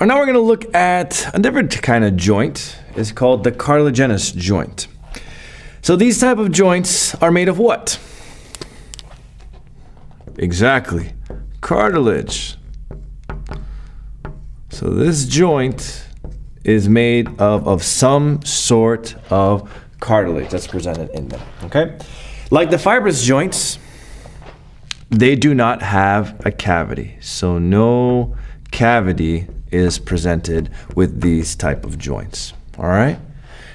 Now we're going to look at a different kind of joint. It's called the cartilaginous joint. So these type of joints are made of what? Exactly, cartilage. So this joint is made of some sort of cartilage that's presented in them, okay? Like the fibrous joints, they do not have a cavity. So no cavity is presented with these type of joints, all right?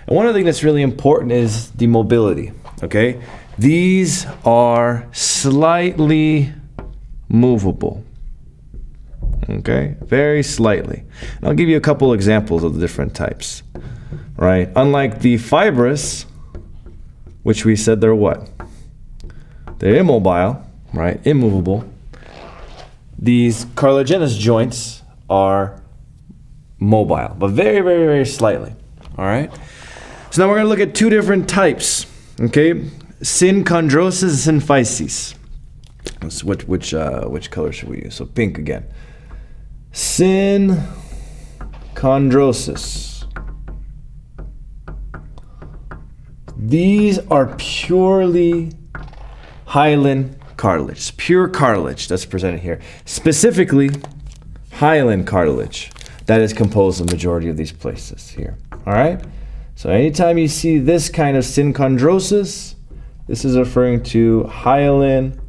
And one of the things that's really important is the mobility, okay? These are slightly movable, okay? Very slightly. And I'll give you a couple examples of the different types, right? Unlike the fibrous, which we said they're what? They're immobile, right? Immovable. These cartilaginous joints are mobile, but very, very, very slightly, all right? So now we're going to look at two different types, okay? Synchondrosis and Physis. Which color should we use? So pink again. Synchondrosis. These are purely hyaline cartilage, pure cartilage that's presented here. Specifically, hyaline cartilage that is composed of the majority of these places here, all right? So anytime you see this kind of synchondrosis, this is referring to hyaline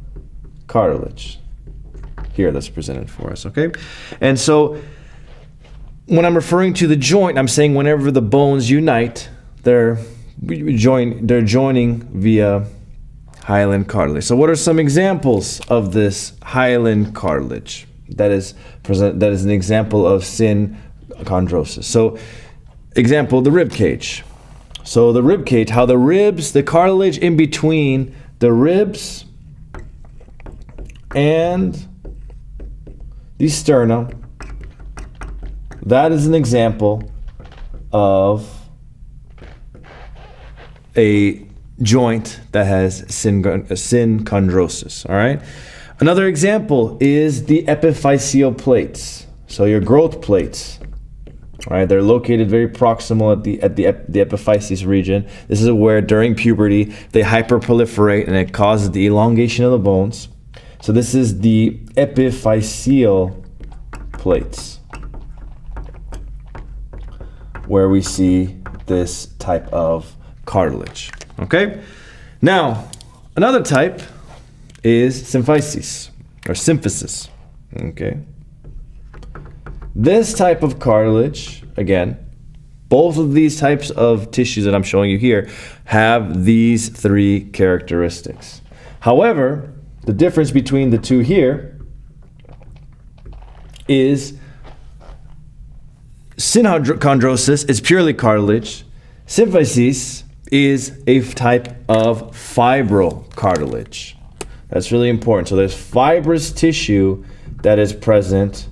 cartilage here that's presented for us, okay? And so when I'm referring to the joint, I'm saying whenever the bones unite, they're joining via hyaline cartilage. So what are some examples of this hyaline cartilage that is an example of synchondrosis? So example, the rib cage. So the rib cage, how the ribs, the cartilage in between the ribs and the sternum, that is an example of a joint that has synchondrosis, all right? Another example is the epiphyseal plates. So your growth plates, all right? They're located very proximal at the epiphysis region. This is where during puberty they hyperproliferate and it causes the elongation of the bones. So this is the epiphyseal plates where we see this type of cartilage, okay? Now, another type is symphysis or symphysis, okay? This type of cartilage, again, both of these types of tissues that I'm showing you here have these three characteristics. However, the difference between the two here is synchondrosis is purely cartilage. Symphysis is a type of fibrocartilage. That's really important. So there's fibrous tissue that is present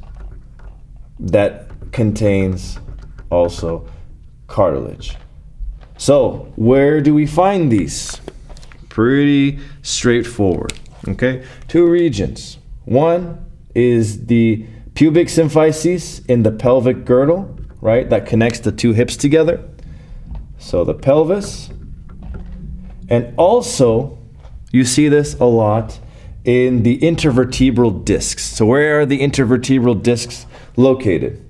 that contains also cartilage. So where do we find these? Pretty straightforward, okay? Two regions. One is the pubic symphysis in the pelvic girdle, right? That connects the two hips together. So the pelvis. And also, you see this a lot in the intervertebral discs. So where are the intervertebral discs located?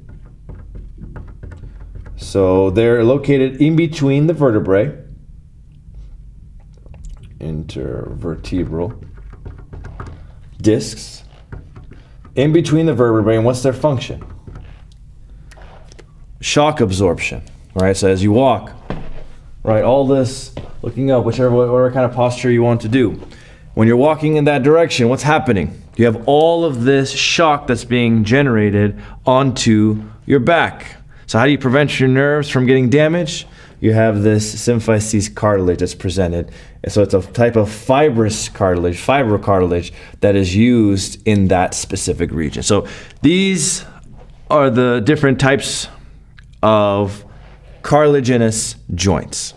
So they're located in between the vertebrae. Intervertebral discs. In between the vertebrae, and what's their function? Shock absorption, right? So as you walk, right, all this looking up, whatever kind of posture you want to do. When you're walking in that direction, what's happening? You have all of this shock that's being generated onto your back. So how do you prevent your nerves from getting damaged? You have this symphysis cartilage that's presented. And so it's a type of fibrous cartilage, fibrocartilage, that is used in that specific region. So these are the different types of cartilaginous joints.